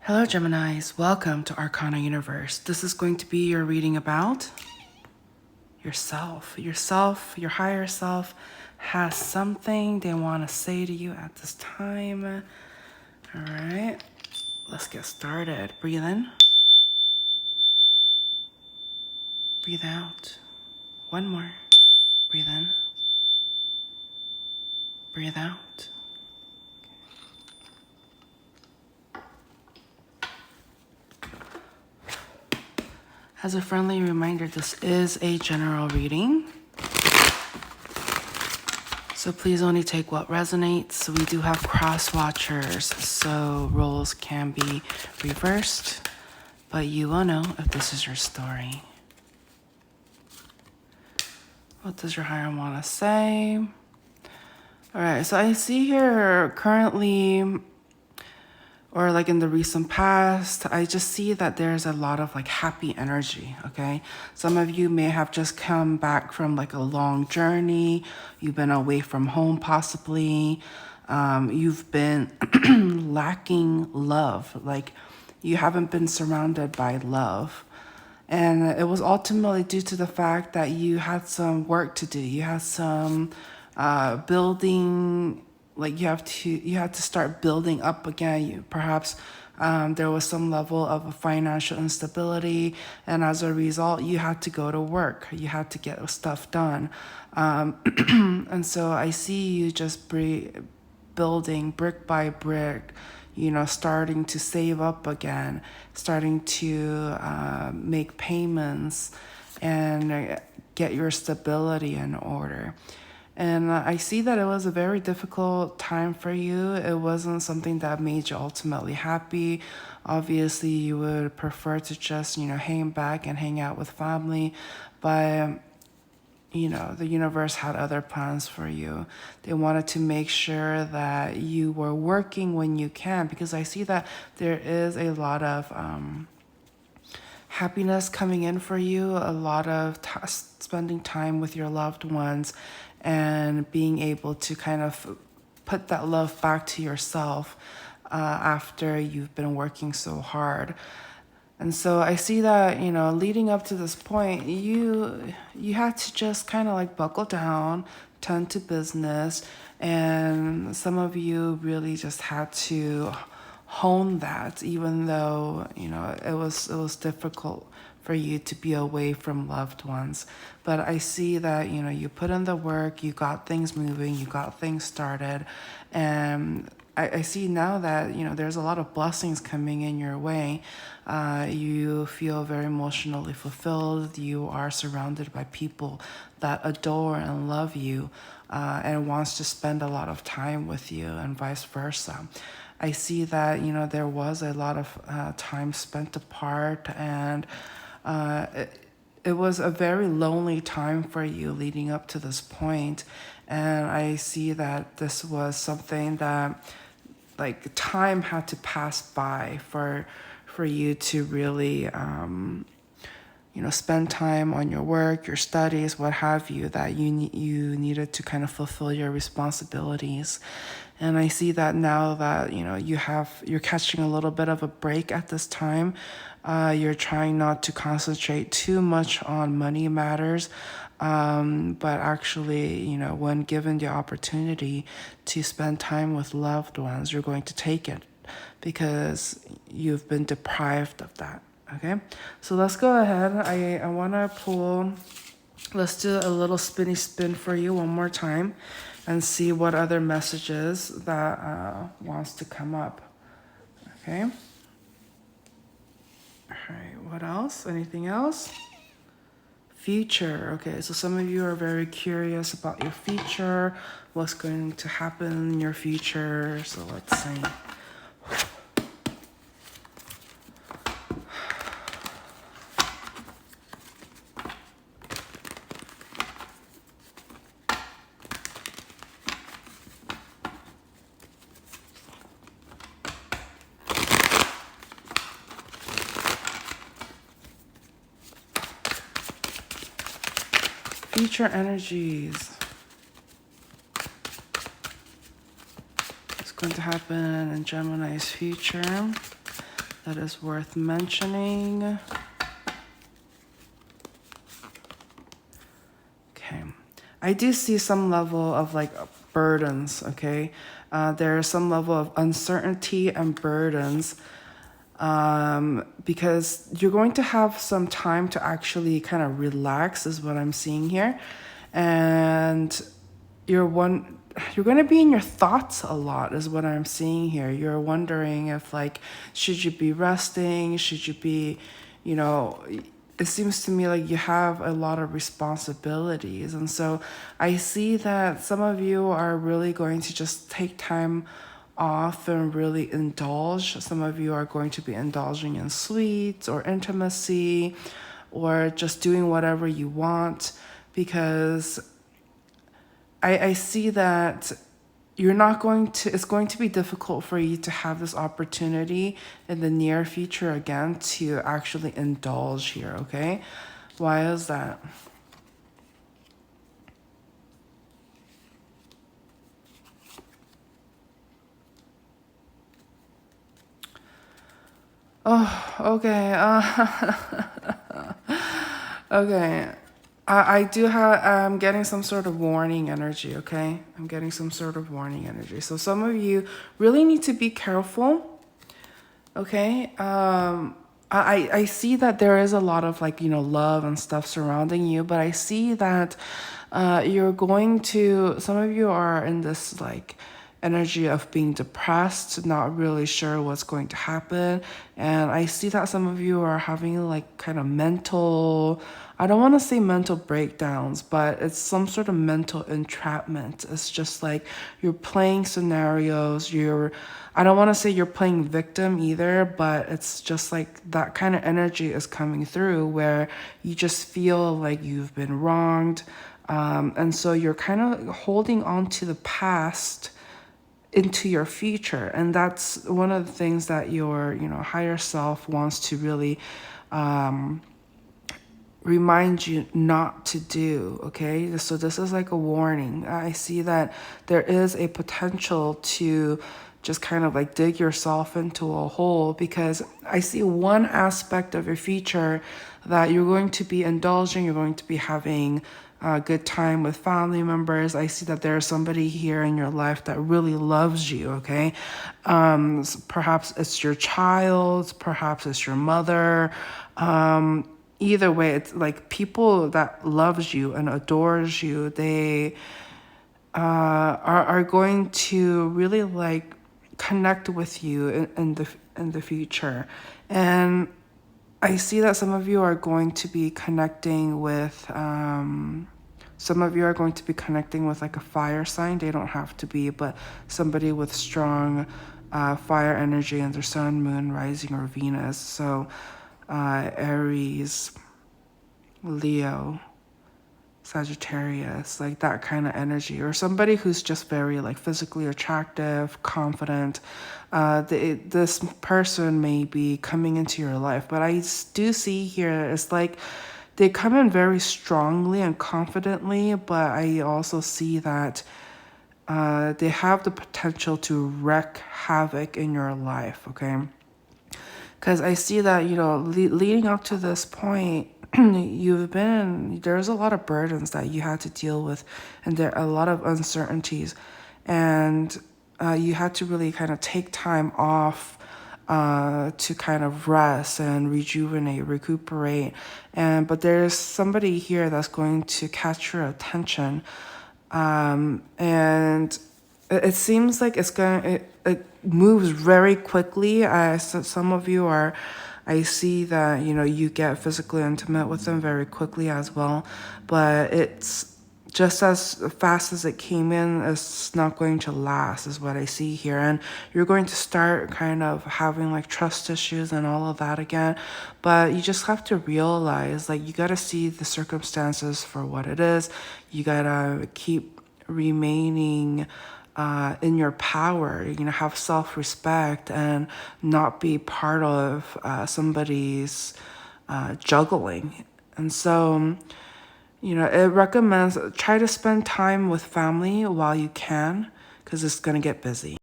Hello Geminis, welcome to ArcanaUniverse. This is going to be your reading about yourself. Your higher self has something they want to say to you at this time. All right, let's get started. Breathe in, breathe out. One more. Breathe in, breathe out. As a friendly reminder, this is a general reading, so please only take what resonates. We do have cross watchers, so roles can be reversed, but you will know if this is your story. What does your higher want to say? All right, so I see here currently, or like in the recent past, I just see that there's a lot of like happy energy, okay? Some of you may have just come back from like a long journey. You've been away from home possibly. You've been lacking love. Like you haven't been surrounded by love. And it was ultimately due to the fact that you had some work to do. You had some building, like you had to start building up again. Perhaps there was some level of financial instability, and as a result you had to go to work, you had to get stuff done. And so I see you just building brick by brick, you know, starting to save up again, starting to make payments and get your stability in order. And I see that it was a very difficult time for you. It wasn't something that made you ultimately happy. Obviously, you would prefer to just, you know, hang back and hang out with family. But, you know, the universe had other plans for you. They wanted to make sure that you were working when you can, because I see that there is a lot of happiness coming in for you, a lot of spending time with your loved ones, and being able to kind of put that love back to yourself after you've been working so hard. And so I see that, you know, leading up to this point, you had to just kind of like buckle down, tend to business, and some of you really just had to hone that, even though, you know, it was difficult for you to be away from loved ones. But I see that, you know, you put in the work, you got things moving, you got things started, and I see now that, you know, there's a lot of blessings coming in your way. You feel very emotionally fulfilled. You are surrounded by people that adore and love you and wants to spend a lot of time with you, and vice versa. I see that, you know, there was a lot of time spent apart, and it was a very lonely time for you leading up to this point. And I see that this was something that, like, time had to pass by for you to really you know, spend time on your work, your studies, what have you, that you needed to kind of fulfill your responsibilities. And I see that now that, you know, you're catching a little bit of a break at this time. You're trying not to concentrate too much on money matters, but actually, you know, when given the opportunity to spend time with loved ones, you're going to take it, because you've been deprived of that. Okay, so let's go ahead. I want to pull, let's do a little spinny spin for you one more time and see what other messages that wants to come up. Okay. All right, what else? Anything else? Future. Okay, so some of you are very curious about your future, what's going to happen in your future. So let's see. Future energies. What's going to happen in Gemini's future? that is worth mentioning. Okay. I do see some level of like burdens, okay? There's some level of uncertainty and burdens because you're going to have some time to actually kind of relax is what I'm seeing here. And you're going to be in your thoughts a lot is what I'm seeing here. You're wondering if like, should you be resting? Should you be, you know, it seems to me like you have a lot of responsibilities. And so I see that some of you are really going to just take time off and really indulge. Some of you are going to be indulging in sweets or intimacy or just doing whatever you want, because I see that it's going to be difficult for you to have this opportunity in the near future again to actually indulge here, okay? Why is that? Oh, okay. Okay. I do have, I'm getting some sort of warning energy, okay? I'm getting some sort of warning energy. So some of you really need to be careful, okay? I see that there is a lot of like, you know, love and stuff surrounding you, but I see that some of you are in this like energy of being depressed, not really sure what's going to happen. And I see that some of you are having like kind of I don't want to say mental breakdowns, but it's some sort of mental entrapment. It's just like you're playing scenarios. I don't want to say you're playing victim either, but it's just like that kind of energy is coming through where you just feel like you've been wronged. And so you're kind of holding on to the past into your future. And that's one of the things that your, you know, higher self wants to really remind you not to do, okay? So this is like a warning. I see that there is a potential to just kind of like dig yourself into a hole, because I see one aspect of your future that you're going to be indulging, you're going to be having a good time with family members. I see that there's somebody here in your life that really loves you, okay? Perhaps it's your child, perhaps it's your mother. Either way, it's like people that loves you and adores you, they are going to really like connect with you in the future. And I see that some of you are going to be connecting with like a fire sign. They don't have to be, but somebody with strong fire energy in their sun, moon, rising, or Venus. So Aries, Leo, Sagittarius, like that kind of energy, or somebody who's just very like physically attractive, confident. This person may be coming into your life, but I do see here it's like they come in very strongly and confidently, but I also see that they have the potential to wreak havoc in your life, okay? Because I see that, you know, leading up to this point, there's a lot of burdens that you had to deal with, and there are a lot of uncertainties, and you had to really kind of take time off to kind of rest and recuperate. But there's somebody here that's going to catch your attention, and it seems like it moves very quickly. So some of you are, I see that, you know, you get physically intimate with them very quickly as well, but it's just as fast as it came in, it's not going to last is what I see here. And you're going to start kind of having like trust issues and all of that again. But you just have to realize, like, you got to see the circumstances for what it is. You got to keep remaining in your power, you know, have self-respect and not be part of somebody's juggling. And so, you know, it recommends try to spend time with family while you can, because it's going to get busy.